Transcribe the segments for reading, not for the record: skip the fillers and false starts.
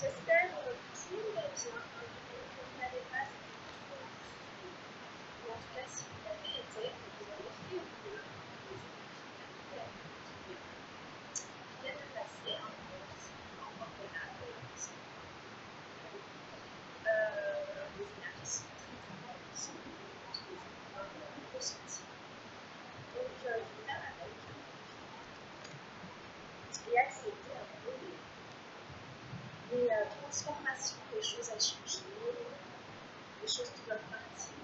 J'espère que tout va bien, que vous n'avez pas été trop bousculé. Ou en tout cas, si vous l'avez été, que vous avez fait au mieux les énergies qui viennent de passer un peu en convenable. Les énergies sont très importantes pour les ressentir. Donc, je vais faire avec et accepter un peu les transformations, les choses à changer, les choses qui doivent partir.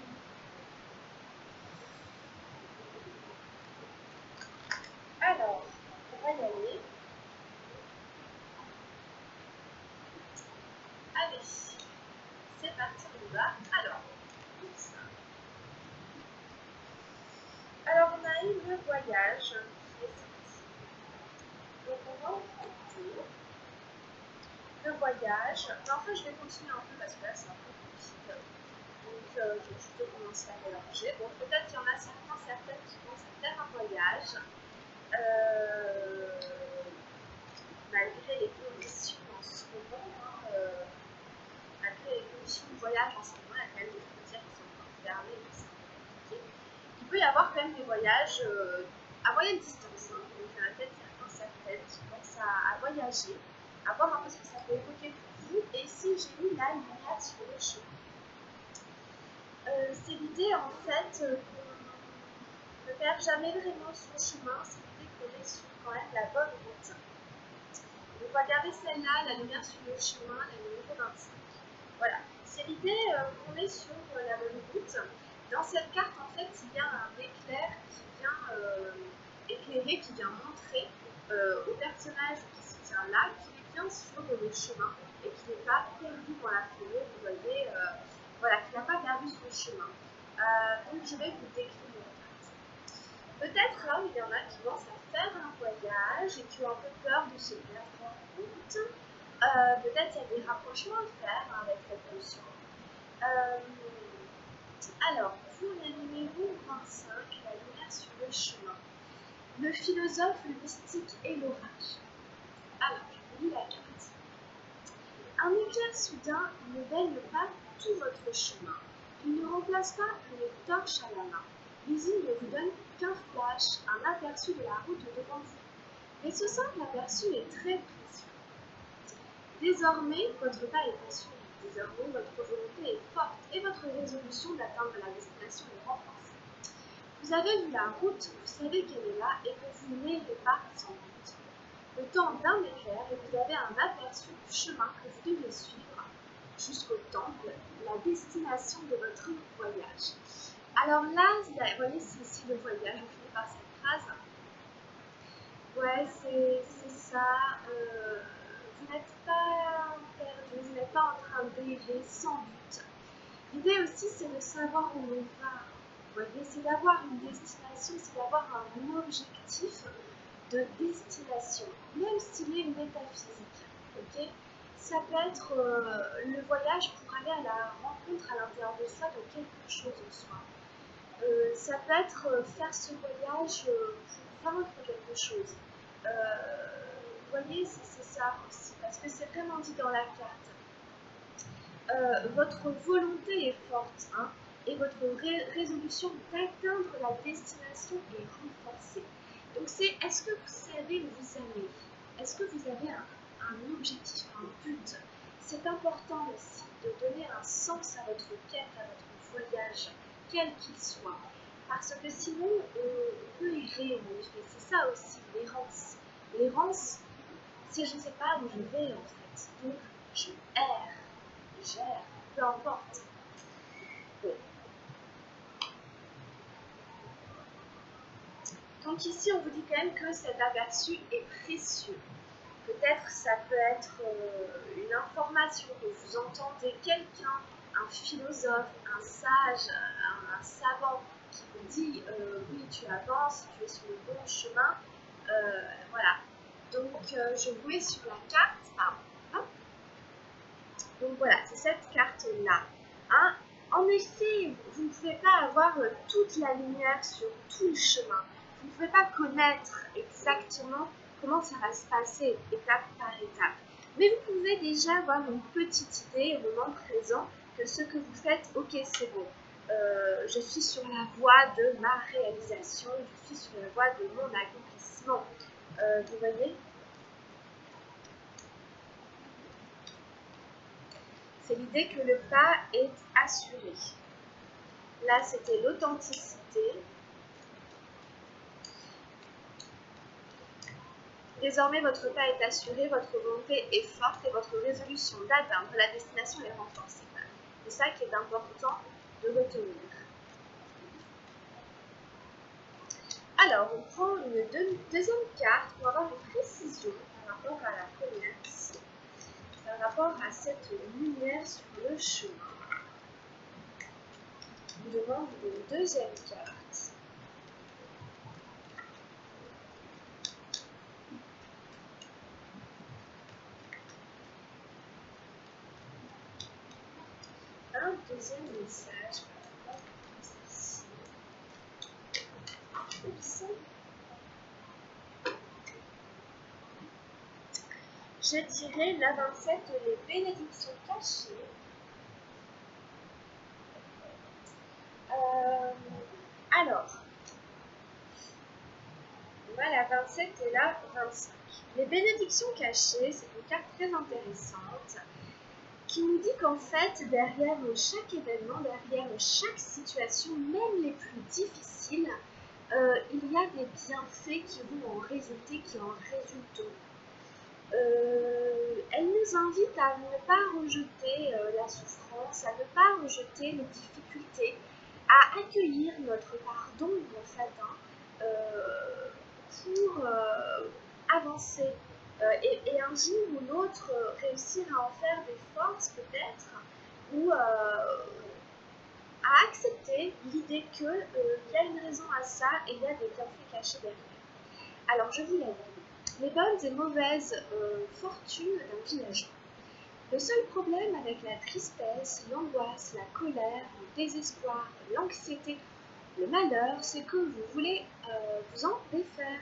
Alors, on va y aller. Allez, c'est parti, on y va. Alors, on a eu le voyage qui est sorti. Donc, on va en prendre deux. Le voyage. Mais enfin, je vais continuer un peu parce que là, c'est un peu compliqué. Donc, je vais plutôt commencer à mélanger. Bon, peut-être qu'il y en a certaines qui pensent à faire un voyage. Malgré les conditions en ce moment, malgré les conditions de voyage en ce moment, il y a quand même des frontières qui sont encore fermées, donc c'est un peu compliqué. Il peut y avoir quand même des voyages à moyenne distance. Donc, il y en a peut-être certaines qui pensent à voyager, à voir un peu ce que ça peut évoquer pour vous. Et si j'ai mis la lumière sur le chemin, c'est l'idée en fait qu'on ne perd jamais vraiment son chemin, c'est l'idée qu'on est sur quand même la bonne route. On va regarder celle-là, la lumière sur le chemin, la numéro 25. Voilà, c'est l'idée qu'on est sur la bonne route. Dans cette carte, en fait, il y a un éclair qui vient éclairer, qui vient montrer au personnage qui se tient là qu'il est bien sur le chemin et qu'il n'est pas perdu dans la forêt. Vous voyez, voilà, qu'il n'a pas perdu son chemin. Donc, je vais vous décrire la carte. Peut-être là, il y en a qui pensent à faire un voyage et qui ont un peu peur de se perdre en route. Peut-être il y a des rapprochements à faire avec cette notion. Alors, pour la numéro 25, la lumière sur le chemin, le philosophe, le mystique et l'orage. Alors, je lis la carte. Un éclair soudain ne baigne pas tout votre chemin. Il ne remplace pas une torche à la main, mais il ne vous donne qu'un flash, un aperçu de la route devant vous. Mais ce simple aperçu est très précieux. Désormais, votre pas est assuré. Désormais, votre volonté est forte et votre résolution d'atteindre la destination est renforcée. Vous avez vu la route, vous savez qu'elle est là et que vous n'irez pas sans route. Le temps d'un éclair et vous avez un aperçu du chemin que vous devez suivre jusqu'au temple, la destination de votre voyage. Alors là, vous voyez, c'est ici le voyage, je finis par cette phrase. Ouais, c'est ça. Vous n'êtes pas perdu, vous n'êtes pas en train d'errer sans but. L'idée aussi, c'est de savoir où on va. Vous voyez, c'est d'avoir une destination, c'est d'avoir un objectif de destination, même s'il est métaphysique. Okay, ça peut être le voyage pour aller à la rencontre à l'intérieur de soi de quelque chose en soi. Ça peut être faire ce voyage pour vaincre quelque chose. Vous voyez, c'est ça aussi, parce que c'est vraiment dit dans la carte. Votre volonté est forte, hein, et votre résolution d'atteindre la destination est renforcée. Donc c'est, est-ce que vous savez où vous allez? Est-ce que vous avez un objectif, un but? C'est important aussi de donner un sens à votre quête, à votre voyage, quel qu'il soit. Parce que sinon, on peut errer en effet. C'est ça aussi, l'errance. L'errance, c'est je ne sais pas où je vais en fait. Donc, je erre, j'erre, peu importe. Bon. Donc ici, on vous dit quand même que cet aperçu est précieux. Peut-être ça peut être une information que vous entendez quelqu'un, un philosophe, un sage, un savant qui vous dit oui, tu avances, tu es sur le bon chemin. Voilà. Donc je vous mets sur la carte. Hop. Donc voilà, c'est cette carte-là. Hein. En effet, vous ne pouvez pas avoir toute la lumière sur tout le chemin. Vous ne pouvez pas connaître exactement comment ça va se passer étape par étape. Mais vous pouvez pouvez déjà avoir une petite idée au moment présent que ce que vous faites, ok, c'est bon. Je suis sur la voie de ma réalisation, je suis sur la voie de mon accomplissement. Vous voyez? C'est l'idée que le pas est assuré. Là, c'était l'authenticité. Désormais, votre pas est assuré, votre volonté est forte et votre résolution d'atteindre la destination est renforcée. C'est ça qui est important de retenir. Alors, on prend une deuxième carte pour avoir une précision par rapport à la première ici, par rapport à cette lumière sur le chemin. On vous demande une deuxième carte. Un deuxième message par rapport à ceci. Oups. Je dirais la 27, les bénédictions cachées. Alors, voilà, 27 et là 25. Les bénédictions cachées, c'est une carte très intéressante qui nous dit qu'en fait, derrière chaque événement, derrière chaque situation, même les plus difficiles, il y a des bienfaits qui vont en résulter, qui en résultent. Elle nous invite à ne pas rejeter la souffrance, à ne pas rejeter les difficultés, à accueillir notre part d'ombre en fait, pour avancer et un jour ou l'autre réussir à en faire des forces peut-être ou à accepter l'idée qu'il y a une raison à ça et il y a des bienfaits cachés derrière. Alors je vous l'avoue. Les bonnes et mauvaises fortunes d'un villageois. Le seul problème avec la tristesse, l'angoisse, la colère, le désespoir, l'anxiété, le malheur, c'est que vous voulez vous en défaire.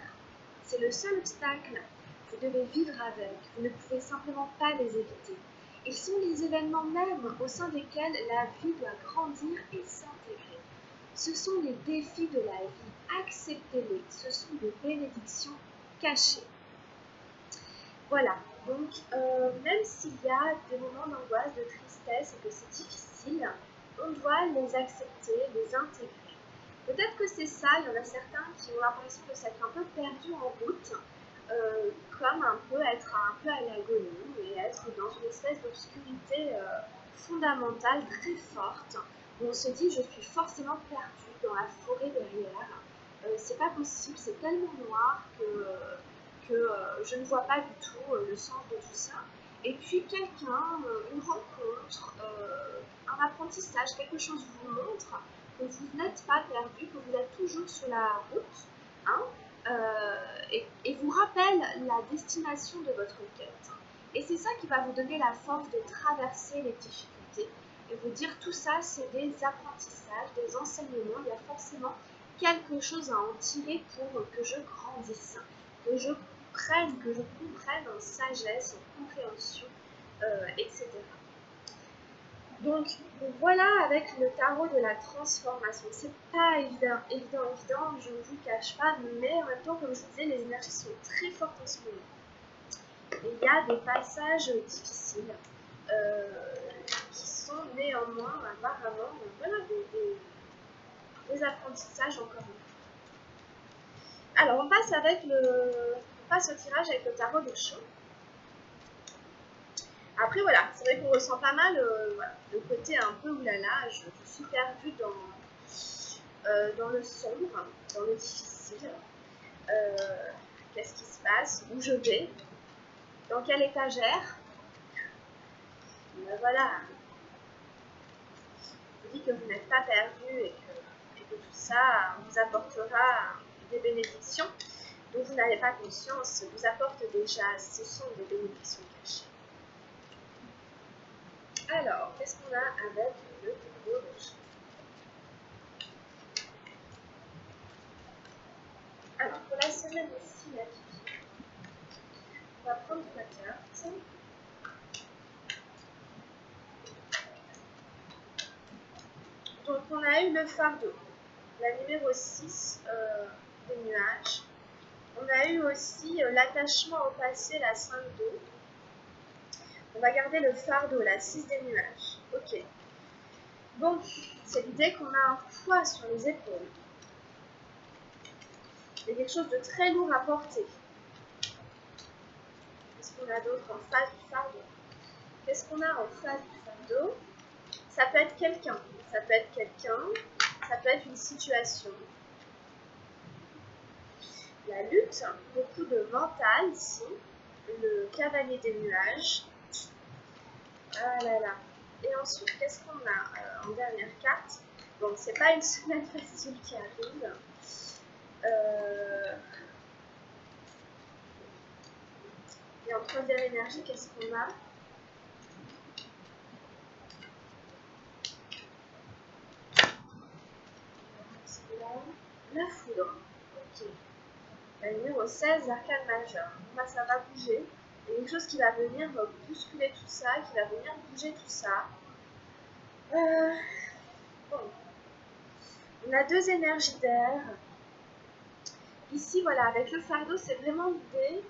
C'est le seul obstacle. Vous devez vivre avec. Vous ne pouvez simplement pas les éviter. Ils sont les événements mêmes au sein desquels la vie doit grandir et s'intégrer. Ce sont les défis de la vie. Acceptez-les. Ce sont des bénédictions cachées. Voilà, donc même s'il y a des moments d'angoisse, de tristesse et que c'est difficile, on doit les accepter, les intégrer. Peut-être que c'est ça, il y en a certains qui ont l'impression de s'être un peu perdus en route, comme un peu être un peu à l'agonie et être dans une espèce d'obscurité fondamentale très forte, où on se dit je suis forcément perdu dans la forêt derrière. C'est pas possible, c'est tellement noir que je ne vois pas du tout le sens de tout ça. Et puis quelqu'un, une rencontre, un apprentissage, quelque chose vous montre que vous n'êtes pas perdu, que vous êtes toujours sur la route, hein, et vous rappelle la destination de votre quête. Et c'est ça qui va vous donner la force de traverser les difficultés et vous dire tout ça, c'est des apprentissages, des enseignements, il y a forcément quelque chose à en tirer pour que je grandisse, que je que je comprenne en sagesse, en compréhension, etc. Donc voilà avec le tarot de la transformation. C'est pas évident, je ne vous cache pas, mais en même temps, comme je vous disais, les énergies sont très fortes en ce moment. Et il y a des passages difficiles qui sont néanmoins, apparemment, voilà, des apprentissages encore une fois. Alors on passe au tirage avec le tarot de Chaux. Après voilà, c'est vrai qu'on ressent pas mal voilà, le côté un peu oulala, je suis perdue dans le sombre, dans le difficile. Qu'est-ce qui se passe? Où je vais? Dans quelle étagère? Ben voilà, je vous dis que vous n'êtes pas perdu et que tout ça vous apportera des bénédictions dont vous n'avez pas conscience, vous apporte déjà, ce sont des bénédictions cachées. Alors, qu'est-ce qu'on a avec le tarot de Chaux? Alors, pour la semaine ici, la fille, on va prendre 3 cartes. on a eu le fardeau, la numéro 6 des nuages. On a eu aussi l'attachement au passé, la 5 d'eau. On va garder le fardeau, la 6 des nuages. Ok. Bon, c'est l'idée qu'on a un poids sur les épaules. Il y a quelque chose de très lourd à porter. Qu'est-ce qu'on a d'autre en face du fardeau? Qu'est-ce qu'on a en face du fardeau? Ça peut être quelqu'un. Ça peut être quelqu'un. Ça peut être une situation. La lutte, beaucoup de mental ici. Le cavalier des nuages. Ah là là. Et ensuite, qu'est-ce qu'on a en dernière carte? Bon, c'est pas une semaine facile qui arrive. Et en troisième énergie, qu'est-ce qu'on a? La foudre. Ok. La numéro 16, arcane majeur. Là, ça va bouger. Il y a quelque chose qui va venir bousculer tout ça, qui va venir bouger tout ça. Bon. On a deux énergies d'air. Ici, voilà, avec le fardeau, c'est vraiment l'idée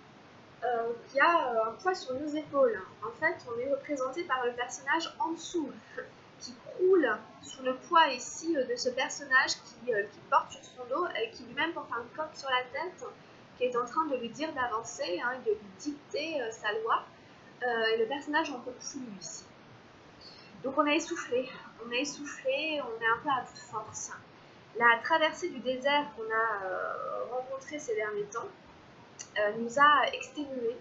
qu'il y a un poids sur nos épaules. En fait, on est représenté par le personnage en dessous, qui croule sous le poids ici de ce personnage qui porte sur son dos et qui lui-même porte un coq sur la tête, qui est en train de lui dire d'avancer, de lui dicter sa loi. Et le personnage en peut plus ici. Donc on a essoufflé, on est un peu à bout de force. La traversée du désert qu'on a rencontrée ces derniers temps nous a exténués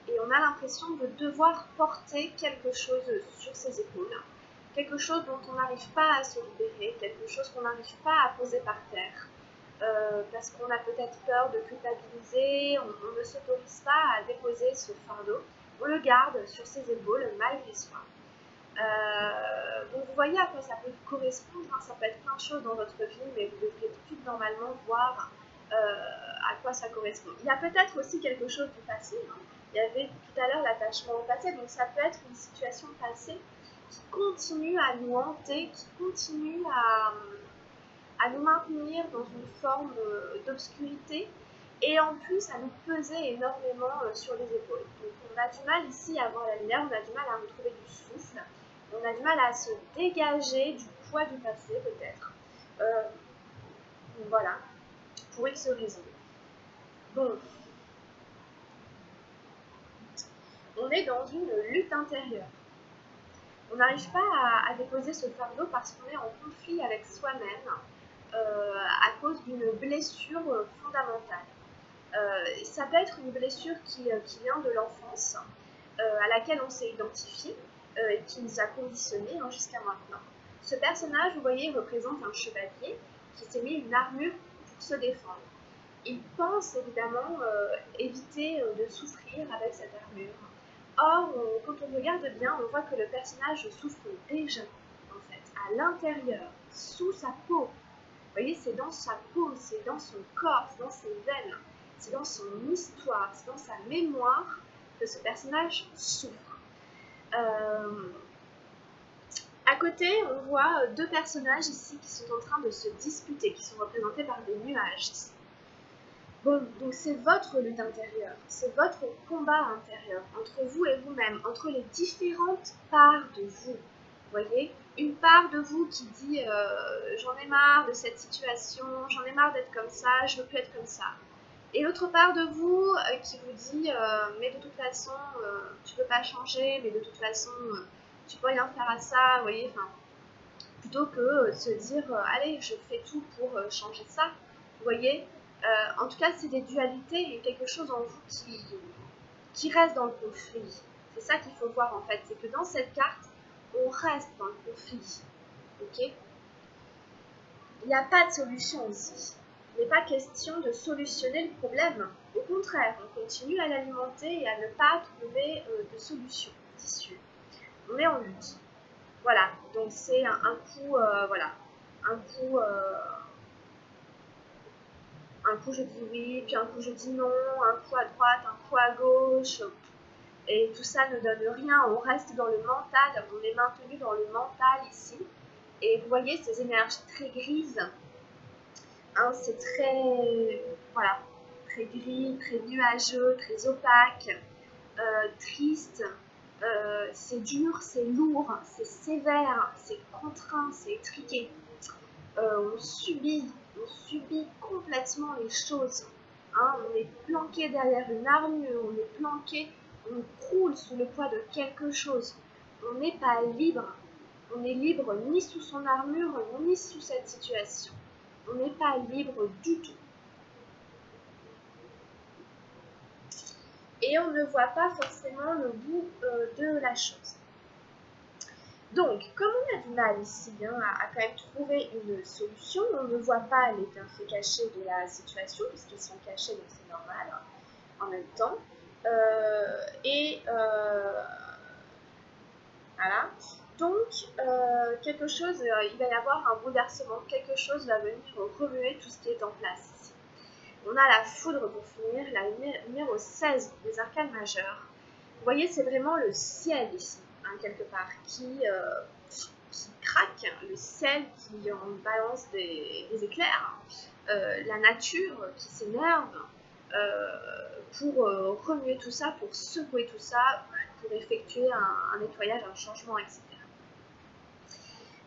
et on a l'impression de devoir porter quelque chose sur ses épaules, quelque chose dont on n'arrive pas à se libérer, quelque chose qu'on n'arrive pas à poser par terre, parce qu'on a peut-être peur de culpabiliser, on ne s'autorise pas à déposer ce fardeau, on le garde sur ses épaules malgré soi. Donc vous voyez à quoi ça peut correspondre, ça peut être plein de choses dans votre vie, mais vous devrez tout normalement voir à quoi ça correspond. Il y a peut-être aussi quelque chose du passé. Il y avait tout à l'heure l'attachement au passé, donc ça peut être une situation passée qui continue à nous hanter, qui continue à nous maintenir dans une forme d'obscurité et en plus à nous peser énormément sur les épaules. Donc on a du mal ici à voir la lumière, on a du mal à retrouver du souffle, on a du mal à se dégager du poids du passé peut-être. Voilà, pour X raisons. Bon, on est dans une lutte intérieure. On n'arrive pas à déposer ce fardeau parce qu'on est en conflit avec soi-même à cause d'une blessure fondamentale. Ça peut être une blessure qui vient de l'enfance, à laquelle on s'est identifié et qui nous a conditionnés jusqu'à maintenant. Ce personnage, vous voyez, représente un chevalier qui s'est mis une armure pour se défendre. Il pense évidemment éviter de souffrir avec cette armure. Or, quand on regarde bien, on voit que le personnage souffre déjà, en fait, à l'intérieur, sous sa peau. Vous voyez, c'est dans sa peau, c'est dans son corps, c'est dans ses veines, c'est dans son histoire, c'est dans sa mémoire que ce personnage souffre. À côté, on voit deux personnages ici qui sont en train de se disputer, qui sont représentés par des nuages ici. Bon, donc c'est votre lutte intérieure, c'est votre combat intérieur, entre vous et vous-même, entre les différentes parts de vous. Vous voyez, une part de vous qui dit j'en ai marre de cette situation, j'en ai marre d'être comme ça, je veux plus être comme ça. Et l'autre part de vous qui vous dit mais de toute façon tu peux pas changer, mais de toute façon tu peux rien faire à ça, vous voyez, enfin, plutôt que se dire allez je fais tout pour changer ça, vous voyez. En tout cas, c'est des dualités et quelque chose en vous qui reste dans le conflit. C'est ça qu'il faut voir en fait, c'est que dans cette carte, on reste dans le conflit. Ok ? Il n'y a pas de solution ici. Il n'est pas question de solutionner le problème. Au contraire, on continue à l'alimenter et à ne pas trouver de solution, d'issue. On est en lutte. Voilà, donc c'est un coup, voilà, un coup je dis oui, puis un coup je dis non, un coup à droite, un coup à gauche, et tout ça ne donne rien, on reste dans le mental, on est maintenu dans le mental ici, Et vous voyez ces énergies très grises, hein, c'est très, voilà, très gris, très nuageux, très opaque, triste, c'est dur, c'est lourd, c'est sévère, c'est contraint, c'est étriqué. On subit complètement les choses. Hein, on est planqué derrière une armure, on est planqué, on croule sous le poids de quelque chose. On n'est pas libre. On est libre ni sous son armure, ni sous cette situation. On n'est pas libre du tout. Et on ne voit pas forcément le bout de la chose. Donc, comme on a du mal ici à quand même trouver une solution, on ne voit pas les bienfaits cachés de la situation, puisqu'ils sont cachés, donc c'est normal, en même temps. Voilà. Donc, quelque chose, il va y avoir un bouleversement, quelque chose va venir remuer tout ce qui est en place ici. On a la foudre pour finir, la numéro 16 des arcanes majeures. Vous voyez, c'est vraiment le ciel ici, hein, quelque part, qui craque, le ciel qui en balance des éclairs, la nature qui s'énerve pour remuer tout ça, pour secouer tout ça, pour effectuer un nettoyage, un changement, etc.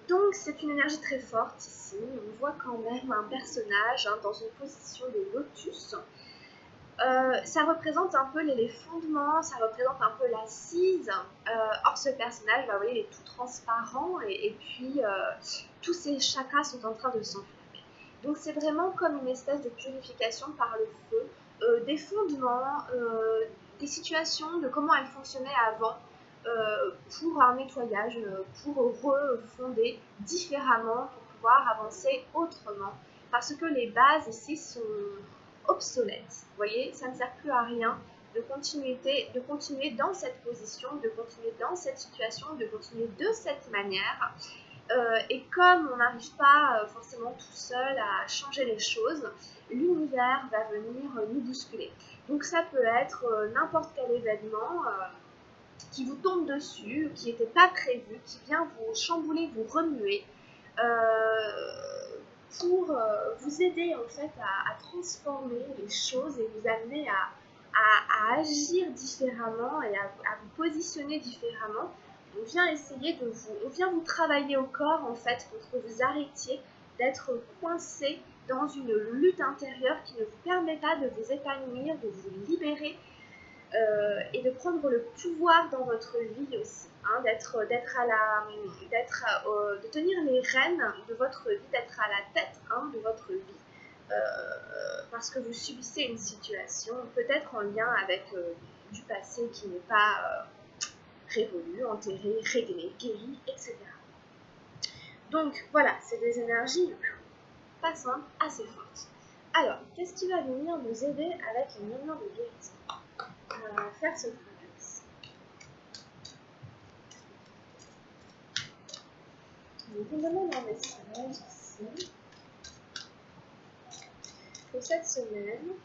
Donc c'est une énergie très forte ici. On voit quand même un personnage dans une position de lotus. Ça représente un peu les fondements, ça représente un peu l'assise. Or ce personnage, vous voyez, il est tout transparent et puis tous ses chakras sont en train de s'enflammer. Donc c'est vraiment comme une espèce de purification par le feu, des fondements, des situations, de comment elles fonctionnaient avant, pour un nettoyage, pour refonder différemment, pour pouvoir avancer autrement. Parce que les bases ici sont obsolètes. Vous voyez, ça ne sert plus à rien de continuer dans cette position, de continuer dans cette situation, de continuer de cette manière. Et comme on n'arrive pas forcément tout seul à changer les choses, l'univers va venir nous bousculer. Donc ça peut être n'importe quel événement qui vous tombe dessus, qui n'était pas prévu, qui vient vous chambouler, vous remuer, pour vous aider en fait à transformer les choses et vous amener à agir différemment et à vous positionner différemment. On vient essayer on vient vous travailler au corps en fait pour que vous arrêtiez d'être coincé dans une lutte intérieure qui ne vous permet pas de vous épanouir, de vous libérer et de prendre le pouvoir dans votre vie aussi, hein, de tenir les rênes de votre vie, d'être à la tête de votre vie, parce que vous subissez une situation peut-être en lien avec du passé qui n'est pas révolu, enterré, réglé, guéri, etc. Donc voilà, c'est des énergies pas simples, assez fortes. Alors, qu'est-ce qui va venir nous aider avec une murmure de guérison? On va faire ce traverse. Donc on demande un message ici pour cette semaine.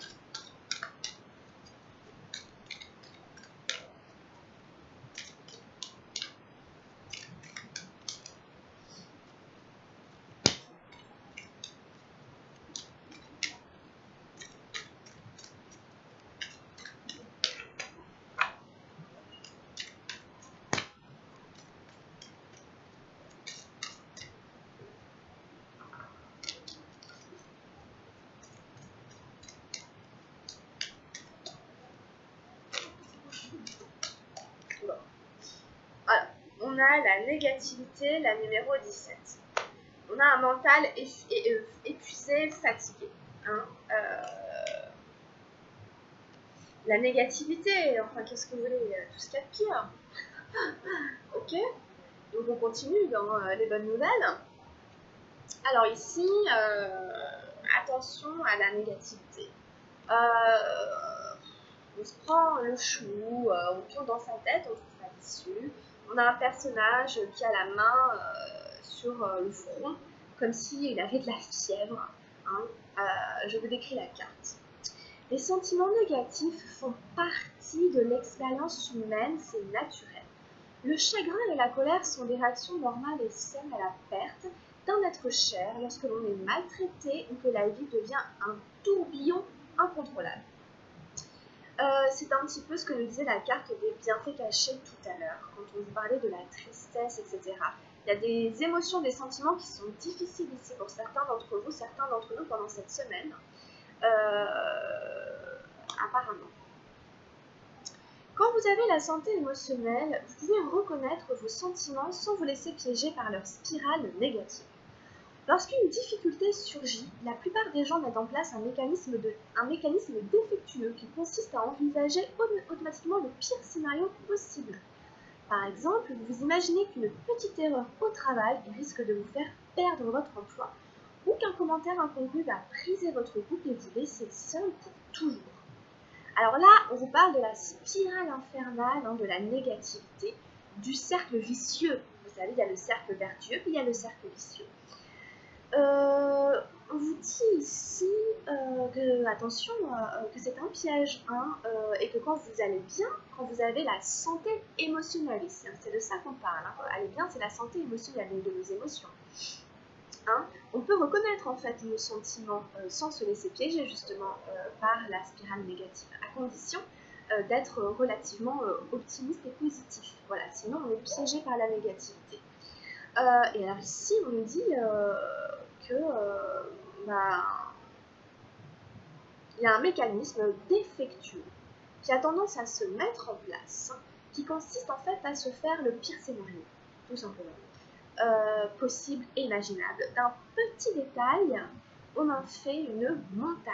On a la négativité, la numéro 17. On a un mental épuisé, fatigué. Hein, la négativité, enfin qu'est-ce que vous voulez, tout ce qu'il y a de pire. Ok, donc on continue dans les bonnes nouvelles. Alors ici, attention à la négativité. On se prend le chou, on tourne dans sa tête, on ne trouve pas d'issue. On a un personnage qui a la main sur le front, comme s'il avait de la fièvre. Hein. Je vous décris la carte. Les sentiments négatifs font partie de l'expérience humaine, c'est naturel. Le chagrin et la colère sont des réactions normales et saines à la perte d'un être cher lorsque l'on est maltraité ou que la vie devient un tourbillon incontrôlable. C'est un petit peu ce que nous disait la carte des bienfaits cachés tout à l'heure, quand on vous parlait de la tristesse, etc. Il y a des émotions, des sentiments qui sont difficiles ici pour certains d'entre vous, certains d'entre nous pendant cette semaine, apparemment. Quand vous avez la santé émotionnelle, vous pouvez reconnaître vos sentiments sans vous laisser piéger par leur spirale négative. Lorsqu'une difficulté surgit, la plupart des gens mettent en place un mécanisme défectueux qui consiste à envisager automatiquement le pire scénario possible. Par exemple, vous imaginez qu'une petite erreur au travail risque de vous faire perdre votre emploi ou qu'un commentaire incongru va briser votre couple et vous laisser seul pour toujours. Alors là, on vous parle de la spirale infernale, de la négativité, du cercle vicieux. Vous savez, il y a le cercle vertueux, puis il y a le cercle vicieux. On vous dit ici attention, que c'est un piège, et que quand vous allez bien, quand vous avez la santé émotionnelle ici, c'est de ça qu'on parle. Aller bien, c'est la santé émotionnelle, donc de nos émotions. On peut reconnaître en fait nos sentiments sans se laisser piéger justement par la spirale négative, à condition d'être relativement optimiste et positif. Voilà, sinon on est piégé par la négativité. Et alors ici, on nous dit que il y a un mécanisme défectueux qui a tendance à se mettre en place, qui consiste en fait à se faire le pire scénario, tout simplement, possible et imaginable. D'un petit détail, on en fait une montagne.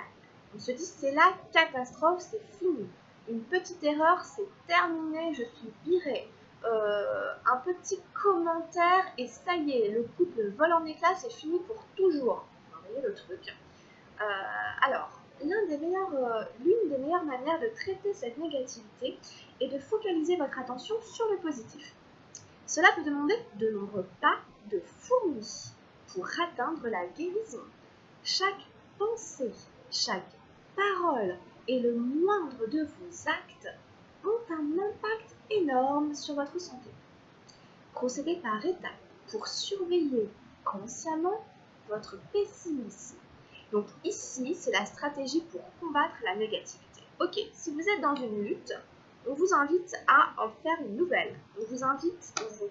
On se dit c'est la catastrophe, c'est fini. Une petite erreur, c'est terminé, je suis virée. Un petit commentaire et ça y est, le couple vole en éclats, c'est fini pour toujours. Vous voyez le truc. Alors, l'une des meilleures manières de traiter cette négativité est de focaliser votre attention sur le positif. Cela peut demander de nombreux pas de fourmi pour atteindre la guérison. Chaque pensée, chaque parole et le moindre de vos actes ont un impact énorme sur votre santé. Procédez par étapes pour surveiller consciemment votre pessimisme. Donc ici, c'est la stratégie pour combattre la négativité. Ok, si vous êtes dans une lutte, on vous invite à en faire une nouvelle. On vous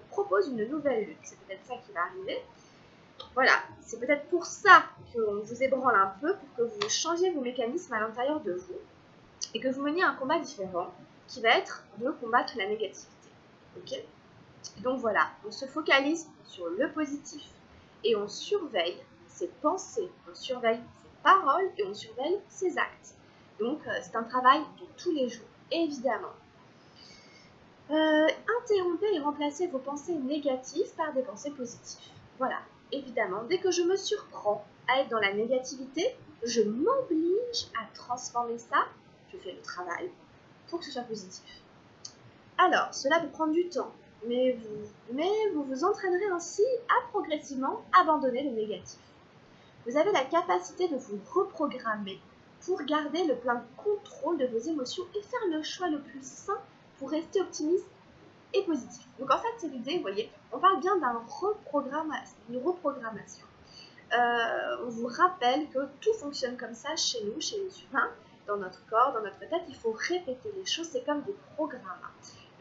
propose une nouvelle lutte. C'est peut-être ça qui va arriver. Voilà, c'est peut-être pour ça qu'on vous ébranle un peu, pour que vous changiez vos mécanismes à l'intérieur de vous et que vous meniez un combat différent qui va être de combattre la négativité. Ok ? Donc voilà, on se focalise sur le positif et on surveille ses pensées, on surveille ses paroles et on surveille ses actes. Donc c'est un travail de tous les jours, évidemment. Interrompez et remplacez vos pensées négatives par des pensées positives. Voilà, évidemment, dès que je me surprends à être dans la négativité, je m'oblige à transformer ça, je fais le travail pour que ce soit positif. Alors, cela peut prendre du temps, mais vous vous entraînerez ainsi à progressivement abandonner le négatif. Vous avez la capacité de vous reprogrammer pour garder le plein contrôle de vos émotions et faire le choix le plus sain pour rester optimiste et positif. Donc en fait, c'est l'idée, vous voyez, on parle bien d'une reprogrammation. On vous rappelle que tout fonctionne comme ça chez nous, chez les humains, dans notre corps, dans notre tête. Il faut répéter les choses, c'est comme des programmes.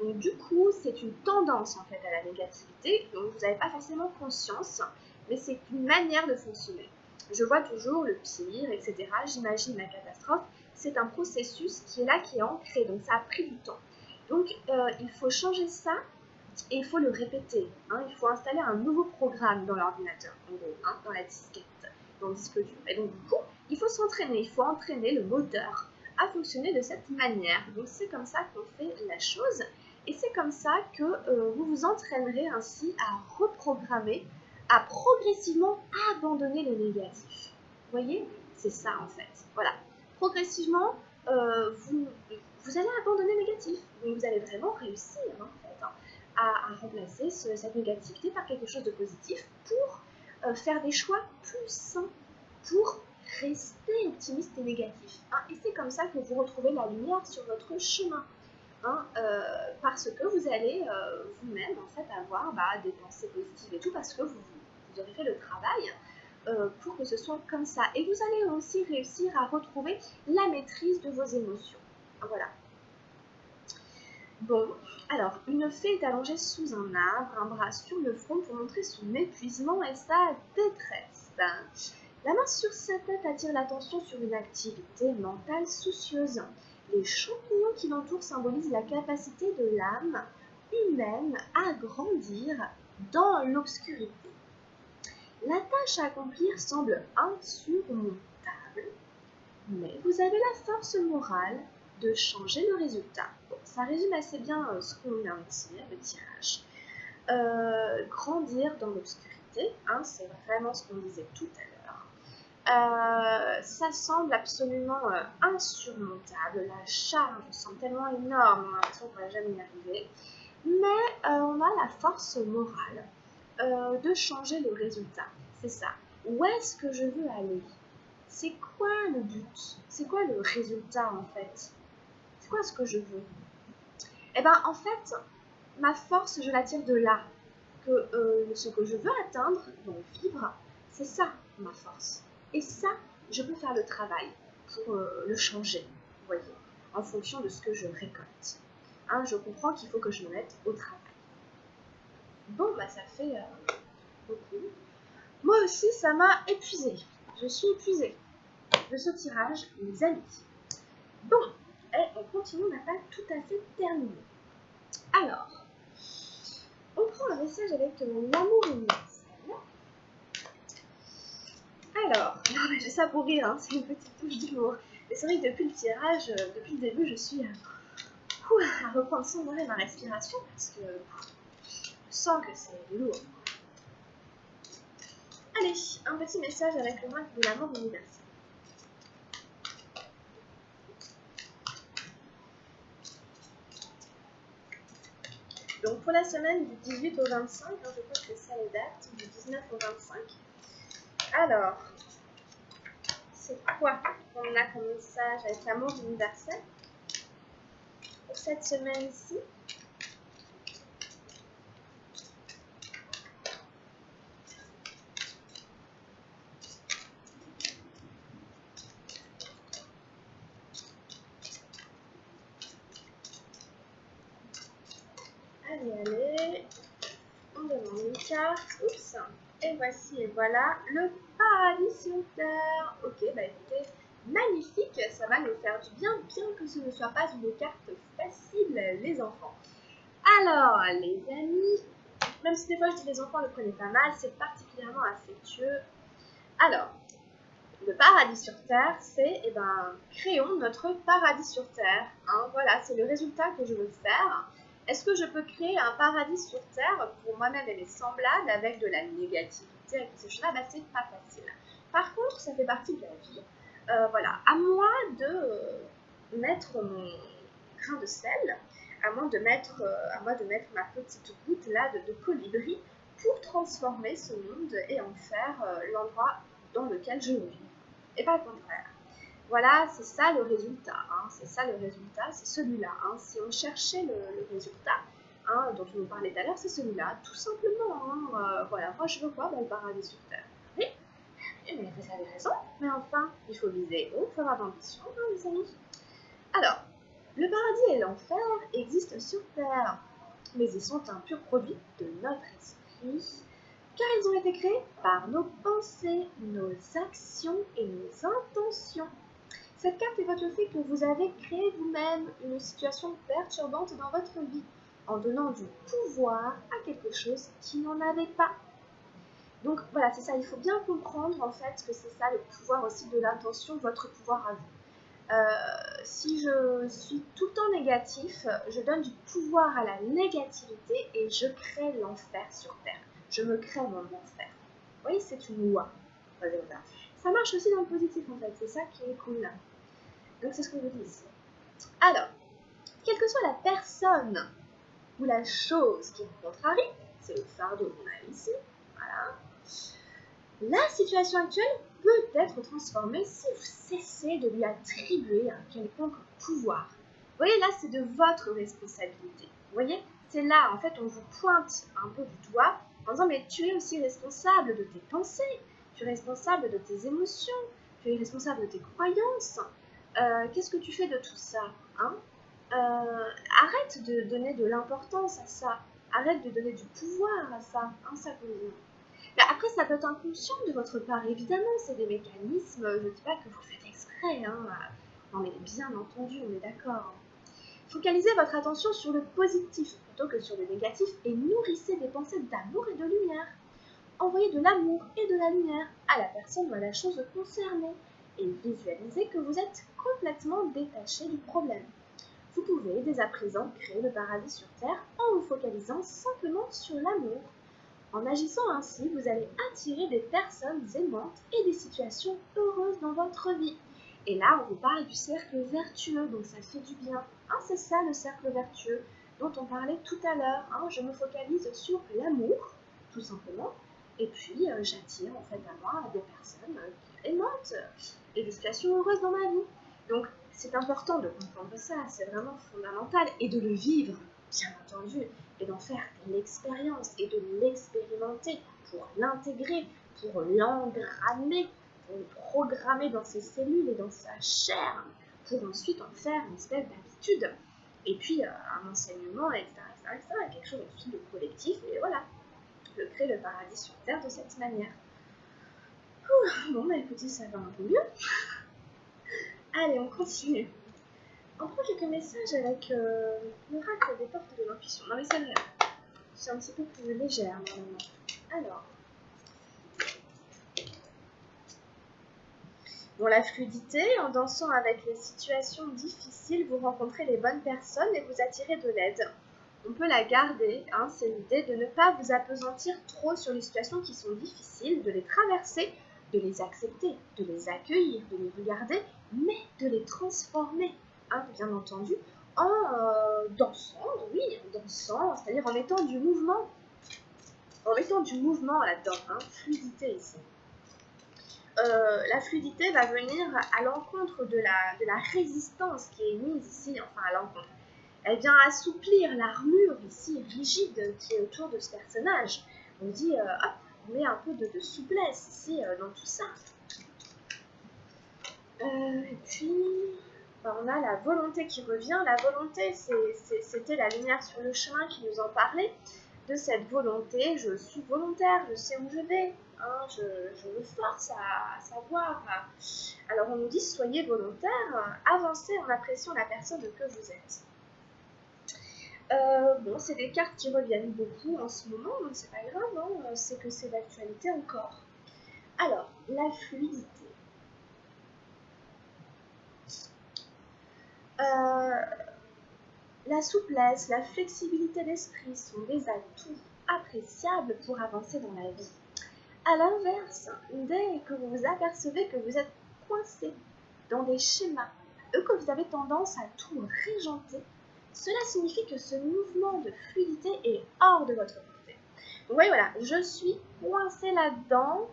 Donc du coup, c'est une tendance en fait à la négativité, dont vous n'avez pas forcément conscience, mais c'est une manière de fonctionner. Je vois toujours le pire, etc. J'imagine la catastrophe. C'est un processus qui est là, qui est ancré, donc ça a pris du temps. Donc il faut changer ça et il faut le répéter. Il faut installer un nouveau programme dans l'ordinateur, en gros, dans la disquette, dans le disque dur. Et donc du coup, il faut s'entraîner, il faut entraîner le moteur à fonctionner de cette manière. Donc c'est comme ça qu'on fait la chose. Et c'est comme ça que vous vous entraînerez ainsi à reprogrammer, à progressivement abandonner le négatif. Vous voyez? C'est ça en fait. Voilà. Progressivement, vous allez abandonner le négatif. Donc vous allez vraiment réussir en fait, à remplacer cette négativité par quelque chose de positif pour faire des choix plus sains, pour rester optimiste et négatif. Et c'est comme ça que vous retrouvez la lumière sur votre chemin. Parce que vous allez vous-même fait avoir des pensées positives et tout parce que vous aurez fait le travail pour que ce soit comme ça. Et vous allez aussi réussir à retrouver la maîtrise de vos émotions. Voilà. Bon, alors, une fée est allongée sous un arbre, un bras sur le front pour montrer son épuisement et sa détresse. La main sur sa tête attire l'attention sur une activité mentale soucieuse. Les champignons qui l'entourent symbolisent la capacité de l'âme humaine à grandir dans l'obscurité. La tâche à accomplir semble insurmontable, mais vous avez la force morale de changer le résultat. Bon, ça résume assez bien ce qu'on vient de dire, le tirage. Grandir dans l'obscurité, c'est vraiment ce qu'on disait tout à l'heure. Ça semble absolument insurmontable. La charge semble tellement énorme, on a l'impression qu'on ne va jamais y arriver. Mais on a la force morale de changer le résultat. C'est ça. Où est-ce que je veux aller? C'est quoi le but? C'est quoi le résultat en fait? C'est quoi ce que je veux? Eh bien en fait, ma force, je la tire de là. Que ce que je veux atteindre, donc vivre, c'est ça ma force. Et ça, je peux faire le travail pour le changer, vous voyez, en fonction de ce que je récolte. Je comprends qu'il faut que je me mette au travail. Bon, ça fait beaucoup. Moi aussi, ça m'a épuisée. Je suis épuisée de ce tirage, mes amis. Bon, et on continue, on n'a pas tout à fait terminé. Alors, on prend un message avec l'amour universel. Alors, j'ai ça pour rire, c'est une petite touche d'humour. Mais c'est vrai que depuis le tirage, depuis le début, je suis à reprendre sans arrêt ma respiration parce que je sens que c'est lourd. Allez, un petit message avec le mot de l'amour universel. Donc pour la semaine du 18 au 25, je crois que c'est ça les dates, du 19 au 25. Alors, c'est quoi qu'on a comme message avec l'amour universel pour cette semaine-ci? Allez, on demande une carte, oups, et voici, et voilà, le paradis sur terre. Ok, écoutez, magnifique, ça va nous faire du bien que ce ne soit pas une carte facile, les enfants. Alors, les amis, même si des fois je dis les enfants le prenaient pas mal, c'est particulièrement affectueux. Alors, le paradis sur terre, c'est, créons notre paradis sur terre. Voilà, c'est le résultat que je veux faire. Est-ce que je peux créer un paradis sur terre pour moi-même et mes semblables avec de la négativité, avec ces choses-là? C'est pas facile. Par contre, ça fait partie de la vie. Voilà, à moi de mettre mon grain de sel, à moi de mettre ma petite goutte là de colibri pour transformer ce monde et en faire l'endroit dans lequel je vis. Et pas le contraire. Voilà, c'est ça le résultat. C'est ça le résultat, c'est celui-là. Si on cherchait le résultat dont on nous parlait tout à l'heure, c'est celui-là, tout simplement. Voilà, moi je veux quoi? Le paradis sur terre. Oui, mais vous avez raison. Mais enfin, il faut viser haut, il faut avoir d'ambition, les amis. Alors, le paradis et l'enfer existent sur terre, mais ils sont un pur produit de notre esprit. Car ils ont été créés par nos pensées, nos actions et nos intentions. Cette carte évoque le fait que vous avez créé vous-même une situation perturbante dans votre vie, en donnant du pouvoir à quelque chose qui n'en avait pas. Donc voilà, c'est ça, il faut bien comprendre en fait que c'est ça le pouvoir aussi de l'intention, votre pouvoir à vous. Si je suis tout le temps négatif, je donne du pouvoir à la négativité et je crée l'enfer sur terre. Je me crée mon enfer. Vous voyez, c'est une loi. Ça marche aussi dans le positif en fait, c'est ça qui est cool. Donc c'est ce que je dis ici. Alors, quelle que soit la personne ou la chose qui vous contrarie, c'est le fardeau qu'on a ici, voilà. La situation actuelle peut être transformée si vous cessez de lui attribuer un quelconque pouvoir. Vous voyez, là, c'est de votre responsabilité. Vous voyez, c'est là, en fait, on vous pointe un peu du doigt en disant, mais tu es aussi responsable de tes pensées, tu es responsable de tes émotions, tu es responsable de tes croyances. Qu'est-ce que tu fais de tout ça, hein? Arrête de donner de l'importance à ça, arrête de donner du pouvoir à ça, hein, ça convient. Mais après, ça peut être inconscient de votre part, évidemment, c'est des mécanismes, je ne dis pas que vous faites exprès, hein. Non mais bien entendu, on est d'accord. Focalisez votre attention sur le positif plutôt que sur le négatif et nourrissez des pensées d'amour et de lumière. Envoyez de l'amour et de la lumière à la personne ou à la chose concernée et visualisez que vous êtes complètement détaché du problème. Vous pouvez dès à présent créer le paradis sur Terre en vous focalisant simplement sur l'amour. En agissant ainsi, vous allez attirer des personnes aimantes et des situations heureuses dans votre vie. Et là, on vous parle du cercle vertueux, donc ça fait du bien. Hein, c'est ça le cercle vertueux dont on parlait tout à l'heure. Hein, je me focalise sur l'amour, tout simplement. Et puis, j'attire en fait à moi des personnes aimantes et des situations heureuses dans ma vie. Donc, c'est important de comprendre ça, c'est vraiment fondamental. Et de le vivre, bien entendu, et d'en faire l'expérience et de l'expérimenter pour l'intégrer, pour l'engrammer, pour le programmer dans ses cellules et dans sa chair, pour ensuite en faire une espèce d'habitude. Et puis, un enseignement, etc., quelque chose aussi de collectif, et voilà. Je crée le paradis sur Terre de cette manière. Bon, bah écoutez, ça va un peu mieux. Allez, on continue. On prend quelques messages avec l'oracle des portes de l'intuition. Non mais c'est vrai, c'est un petit peu plus légère normalement. Alors, bon, la fluidité, en dansant avec les situations difficiles, vous rencontrez les bonnes personnes et vous attirez de l'aide. On peut la garder, hein, c'est l'idée de ne pas vous appesantir trop sur les situations qui sont difficiles, de les traverser, de les accepter, de les accueillir, de les regarder, mais de les transformer, hein, bien entendu, en dansant, oui, en dansant, c'est-à-dire en mettant du mouvement là-dedans, hein, fluidité ici. La fluidité va venir à l'encontre de la résistance qui est mise ici, enfin à l'encontre. Elle vient assouplir l'armure ici rigide qui est autour de ce personnage. On dit, hop, on met un peu de souplesse ici dans tout ça. Et puis, on a la volonté qui revient. La volonté, c'était la lumière sur le chemin qui nous en parlait. De cette volonté, je suis volontaire, je sais où je vais, hein, je me force à savoir. Alors on nous dit, soyez volontaire, avancez en appréciant la personne que vous êtes. Bon, c'est des cartes qui reviennent beaucoup en ce moment, donc c'est pas grave, hein, c'est que c'est d'actualité encore. Alors, la fluidité. La souplesse, la flexibilité d'esprit sont des atouts appréciables pour avancer dans la vie. A l'inverse, dès que vous vous apercevez que vous êtes coincé dans des schémas et que vous avez tendance à tout régenter, cela signifie que ce mouvement de fluidité est hors de votre portée. Donc voyez, voilà, je suis coincée là-dedans,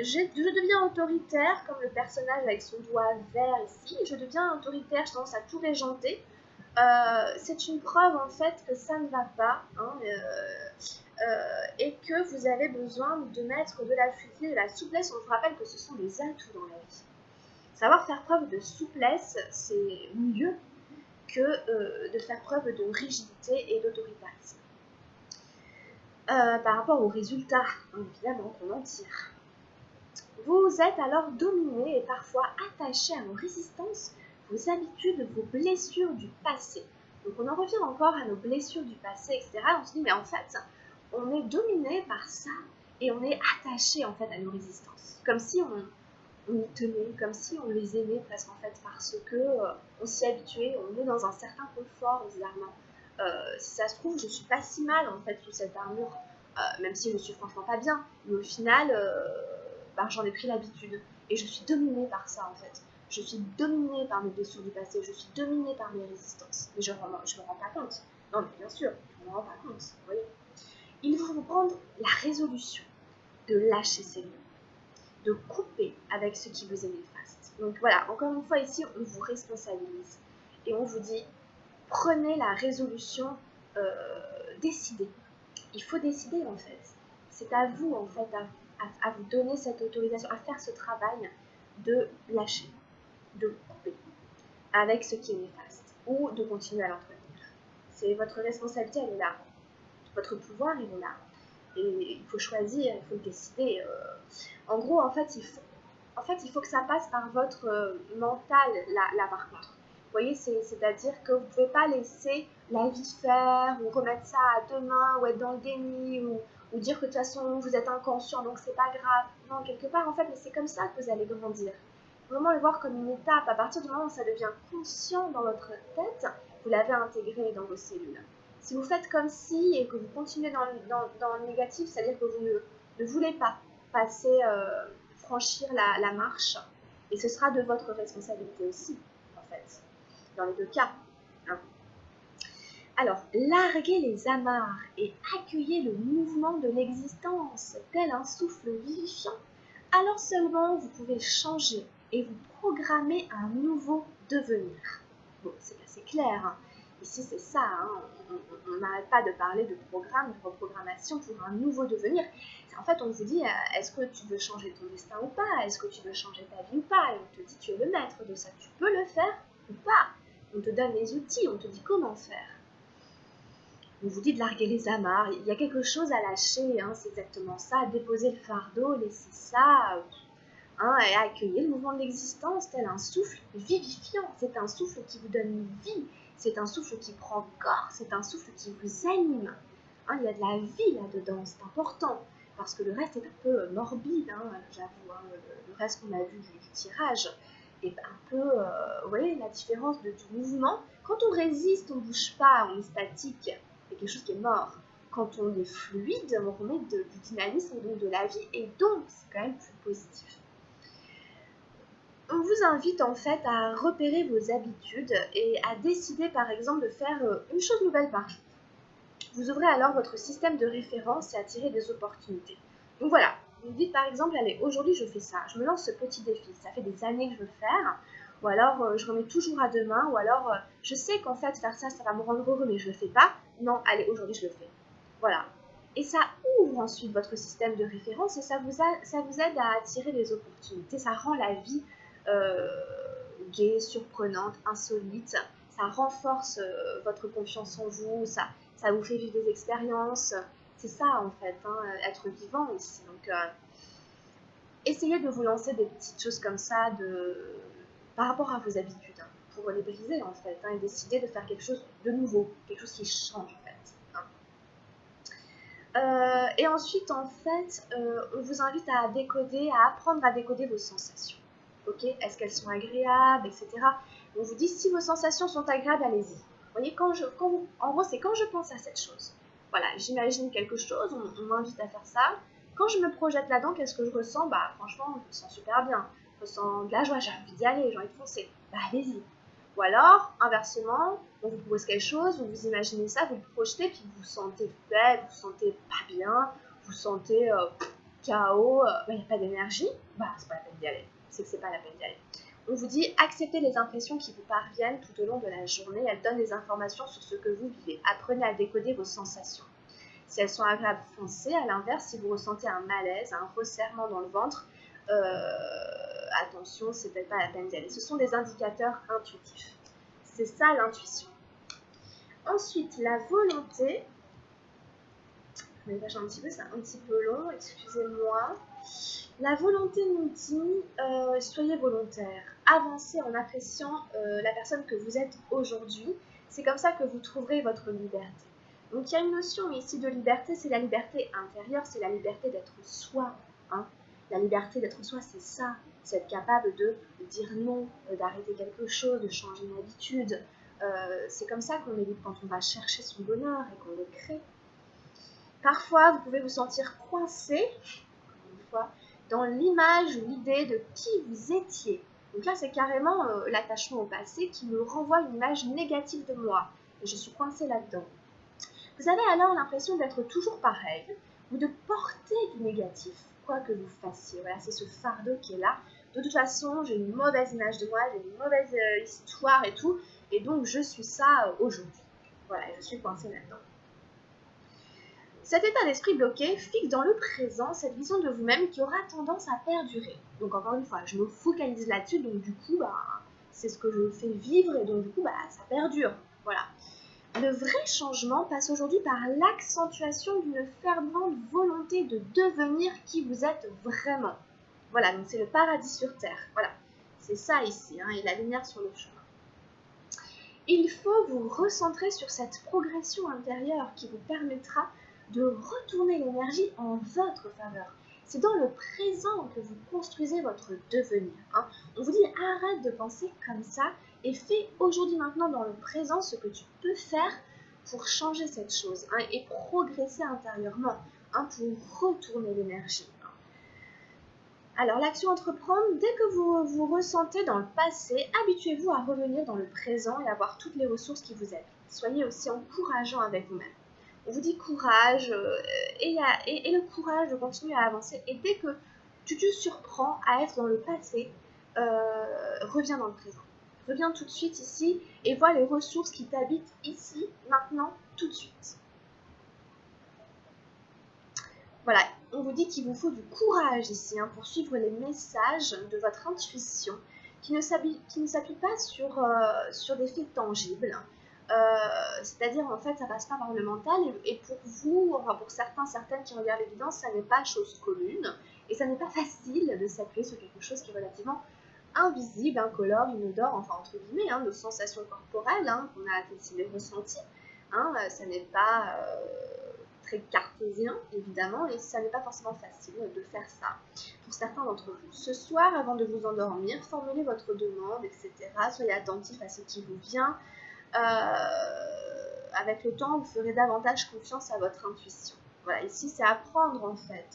je deviens autoritaire, comme le personnage avec son doigt vert ici, je deviens autoritaire, je tendance à tout régenter. C'est une preuve en fait que ça ne va pas, hein, et que vous avez besoin de mettre de la fluidité, de la souplesse. On vous rappelle que ce sont des atouts dans la vie. Savoir faire preuve de souplesse, c'est mieux que de faire preuve de rigidité et d'autoritarisme. Par rapport aux résultats, évidemment, qu'on en tire. Vous êtes alors dominé et parfois attaché à vos résistances, vos habitudes, vos blessures du passé. Donc on en revient encore à nos blessures du passé, etc. On se dit, mais en fait, on est dominé par ça et on est attaché en fait à nos résistances. Comme si on y tenait, comme si on les aimait presque en fait, parce que on s'y est habitué, on est dans un certain confort, évidemment. Si ça se trouve, je suis pas si mal en fait sous cette armure, même si je suis franchement pas bien, mais au final, j'en ai pris l'habitude et je suis dominée par ça en fait. Je suis dominée par mes blessures du passé, je suis dominée par mes résistances, mais je me rends pas compte. Non mais bien sûr, je me rends pas compte, vous voyez. Il faut prendre la résolution de lâcher ces liens, de couper avec ce qui vous est néfaste. Donc voilà, encore une fois ici, on vous responsabilise et on vous dit, prenez la résolution décider. Il faut décider en fait. C'est à vous en fait à vous donner cette autorisation, à faire ce travail de lâcher, de couper avec ce qui est néfaste ou de continuer à l'entretenir. C'est votre responsabilité, elle est là. Votre pouvoir, il est là. Et il faut choisir, il faut le décider. En gros, en fait, il faut que ça passe par votre mental, là par contre. Vous voyez, c'est-à-dire que vous ne pouvez pas laisser la vie faire, ou remettre ça à demain, ou être dans le déni, ou dire que de toute façon, vous êtes inconscient, donc c'est pas grave. Non, quelque part, en fait, c'est comme ça que vous allez grandir. Vraiment le voir comme une étape. À partir du moment où ça devient conscient dans votre tête, vous l'avez intégré dans vos cellules. Si vous faites comme si et que vous continuez dans le négatif, c'est-à-dire que vous ne voulez pas passer, franchir la marche, et ce sera de votre responsabilité aussi, en fait, dans les deux cas. Hein. Alors, larguez les amarres et accueillez le mouvement de l'existence, tel un souffle vivifiant. Alors seulement vous pouvez changer et vous programmer un nouveau devenir. Bon, c'est assez clair. Hein. Ici, c'est ça. Hein. On n'arrête pas de parler de programme, de reprogrammation pour un nouveau devenir. En fait, on vous dit, est-ce que tu veux changer ton destin ou pas? Est-ce que tu veux changer ta vie ou pas? Et on te dit, tu es le maître de ça. Tu peux le faire ou pas? On te donne les outils, on te dit comment faire. On vous dit de larguer les amarres. Il y a quelque chose à lâcher, hein, c'est exactement ça. Déposer le fardeau, laisser ça... Hein, et accueillir le mouvement de l'existence tel un souffle vivifiant. C'est un souffle qui vous donne vie, c'est un souffle qui prend corps, c'est un souffle qui vous anime. Hein, il y a de la vie là-dedans, c'est important, parce que le reste est un peu morbide, hein, j'avoue, hein, le reste qu'on a vu du tirage est un peu, vous voyez la différence du mouvement. Quand on résiste, on ne bouge pas, on est statique, il y a quelque chose qui est mort. Quand on est fluide, on remet du dynamisme, donc de la vie, et donc c'est quand même plus positif. On vous invite en fait à repérer vos habitudes et à décider par exemple de faire une chose nouvelle par jour. Vous ouvrez alors votre système de référence et attirez des opportunités. Donc voilà, vous dites par exemple, allez, aujourd'hui je fais ça, je me lance ce petit défi, ça fait des années que je veux le faire, ou alors je remets toujours à demain, ou alors je sais qu'en fait faire ça, ça va me rendre heureux mais je le fais pas, non, allez, aujourd'hui je le fais. Voilà. Et ça ouvre ensuite votre système de référence et ça vous aide à attirer des opportunités, ça rend la vie gaie, surprenante, insolite, ça renforce votre confiance en vous, ça vous fait vivre des expériences, c'est ça en fait, hein, être vivant aussi. Donc essayez de vous lancer des petites choses comme ça par rapport à vos habitudes, hein, pour les briser en fait, hein, et décider de faire quelque chose de nouveau, quelque chose qui change en fait. Et ensuite, en fait, on vous invite à apprendre à décoder vos sensations. Ok, est-ce qu'elles sont agréables, etc. On vous dit si vos sensations sont agréables, allez-y. Vous voyez, en gros, c'est quand je pense à cette chose. Voilà, j'imagine quelque chose, on m'invite à faire ça. Quand je me projette là-dedans, qu'est-ce que je ressens? Bah, franchement, je me sens super bien. Je ressens de la joie, j'ai envie d'y aller, j'ai envie de foncer. Bah, allez-y. Ou alors, inversement, on vous propose quelque chose, vous imaginez ça, vous le projetez, puis vous vous sentez faible, vous vous sentez pas bien, vous vous sentez KO, il n'y a pas d'énergie, bah c'est pas la peine d'y aller, c'est que c'est pas la peine d'y aller. On vous dit acceptez les impressions qui vous parviennent tout au long de la journée, elles donnent des informations sur ce que vous vivez. Apprenez à décoder vos sensations. Si elles sont agréables, foncez. À l'inverse, si vous ressentez un malaise, un resserrement dans le ventre, attention, c'est peut-être pas la peine d'y aller. Ce sont des indicateurs intuitifs. C'est ça l'intuition. Ensuite, la volonté. Je vais un petit peu, c'est un petit peu long, excusez-moi. La volonté nous dit, soyez volontaire, avancez en appréciant la personne que vous êtes aujourd'hui. C'est comme ça que vous trouverez votre liberté. Donc il y a une notion ici de liberté, c'est la liberté intérieure, c'est la liberté d'être soi. Hein. La liberté d'être soi, c'est ça, c'est être capable de dire non, d'arrêter quelque chose, de changer une habitude. C'est comme ça qu'on est libre quand on va chercher son bonheur et qu'on le crée. Parfois, vous pouvez vous sentir coincé, une fois, dans l'image ou l'idée de qui vous étiez. Donc là, c'est carrément l'attachement au passé qui me renvoie une image négative de moi. Et je suis coincée là-dedans. Vous avez alors l'impression d'être toujours pareil ou de porter du négatif, quoi que vous fassiez. Voilà, c'est ce fardeau qui est là. De toute façon, j'ai une mauvaise image de moi, j'ai une mauvaise histoire et tout, et donc je suis ça aujourd'hui. Voilà, je suis coincée là-dedans. Cet état d'esprit bloqué fixe dans le présent cette vision de vous-même qui aura tendance à perdurer. Donc encore une fois, je me focalise là-dessus, donc du coup, c'est ce que je fais vivre et donc du coup, ça perdure. Voilà. Le vrai changement passe aujourd'hui par l'accentuation d'une fervente volonté de devenir qui vous êtes vraiment. Voilà, donc c'est le paradis sur terre. Voilà, c'est ça ici, et la lumière sur le chemin. Il faut vous recentrer sur cette progression intérieure qui vous permettra de retourner l'énergie en votre faveur. C'est dans le présent que vous construisez votre devenir. On vous dit arrête de penser comme ça et fais aujourd'hui maintenant dans le présent ce que tu peux faire pour changer cette chose et progresser intérieurement pour retourner l'énergie. Alors, l'action à entreprendre, dès que vous vous ressentez dans le passé, habituez-vous à revenir dans le présent et à voir toutes les ressources qui vous aident. Soyez aussi encourageant avec vous-même. On vous dit courage et le courage de continuer à avancer. Et dès que tu te surprends à être dans le passé, reviens dans le présent. Reviens tout de suite ici et vois les ressources qui t'habitent ici, maintenant, tout de suite. Voilà, on vous dit qu'il vous faut du courage ici pour suivre les messages de votre intuition qui ne s'appuie pas sur des faits tangibles. C'est-à-dire, en fait, ça passe pas par le mental et pour vous, enfin pour certaines qui regardent l'évidence, ça n'est pas chose commune et ça n'est pas facile de s'appuyer sur quelque chose qui est relativement invisible, incolore, inodore, enfin entre guillemets, nos sensations corporelles qu'on a décidé de ressentir. Ça n'est pas très cartésien, évidemment, et ça n'est pas forcément facile de faire ça pour certains d'entre vous. Ce soir, avant de vous endormir, formulez votre demande, etc. Soyez attentif à ce qui vous vient. Avec le temps, vous ferez davantage confiance à votre intuition. Voilà, ici, c'est apprendre, en fait,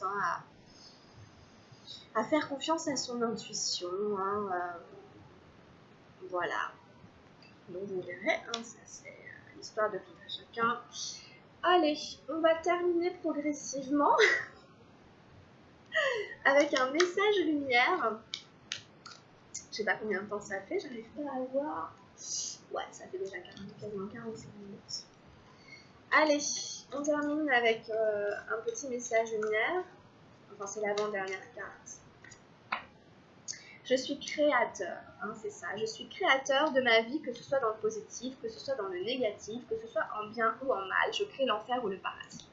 à faire confiance à son intuition. Voilà. Donc, vous verrez, ça, c'est l'histoire de tout à chacun. Allez, on va terminer progressivement avec un message lumière. Je sais pas combien de temps ça fait, j'arrive pas à voir. Ouais, ça fait déjà quasiment 45 minutes. Allez, on termine avec un petit message lumière. Enfin, c'est l'avant-dernière carte. Je suis créateur, c'est ça. Je suis créateur de ma vie, que ce soit dans le positif, que ce soit dans le négatif, que ce soit en bien ou en mal. Je crée l'enfer ou le paradis.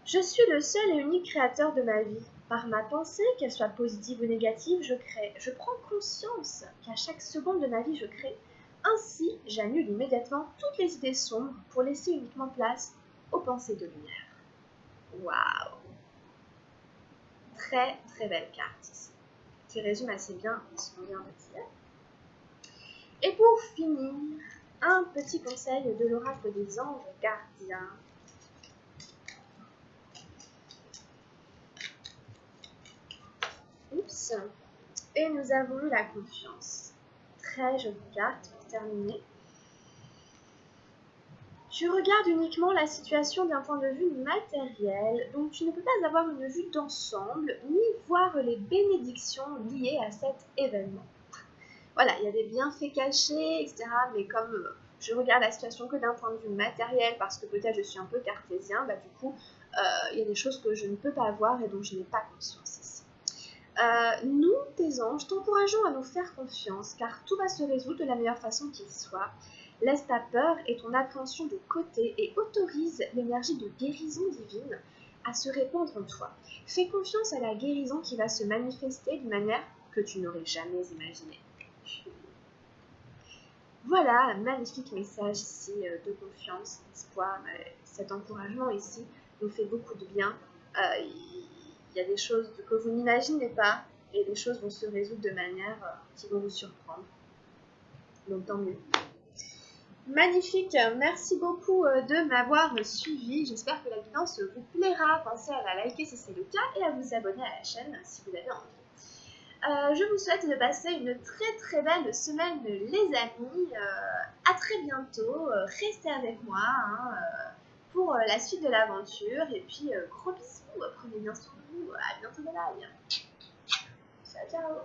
Je suis le seul et unique créateur de ma vie. Par ma pensée, qu'elle soit positive ou négative, je crée. Je prends conscience qu'à chaque seconde de ma vie, je crée. Ainsi, j'annule immédiatement toutes les idées sombres pour laisser uniquement place aux pensées de lumière. Waouh! Très, très belle carte ici, qui résume assez bien ce qu'on vient de dire. Et pour finir, un petit conseil de l'oracle des anges gardiens. Oups. Et nous avons eu la confiance. Très jolie carte pour terminer. Tu regardes uniquement la situation d'un point de vue matériel, donc tu ne peux pas avoir une vue d'ensemble, ni voir les bénédictions liées à cet événement. Voilà, il y a des bienfaits cachés, etc. Mais comme je regarde la situation que d'un point de vue matériel, parce que peut-être je suis un peu cartésien, du coup, il y a des choses que je ne peux pas voir et dont je n'ai pas conscience ici. Nous, tes anges, t'encourageons à nous faire confiance, car tout va se résoudre de la meilleure façon qu'il soit. Laisse ta peur et ton appréhension de côté et autorise l'énergie de guérison divine à se répandre en toi. Fais confiance à la guérison qui va se manifester d'une manière que tu n'aurais jamais imaginée. Voilà, un magnifique message ici de confiance, d'espoir. Cet encouragement ici nous fait beaucoup de bien. Il y a des choses que vous n'imaginez pas et les choses vont se résoudre de manière qui vont vous surprendre. Donc tant mieux. Magnifique, merci beaucoup de m'avoir suivi. J'espère que la guidance vous plaira. Pensez à la liker si c'est le cas et à vous abonner à la chaîne si vous avez envie. Je vous souhaite de passer une très très belle semaine les amis. À très bientôt. Restez avec moi pour la suite de l'aventure. Et puis gros bisous. Prenez bien soin de vous. À bientôt de live. Ciao ciao.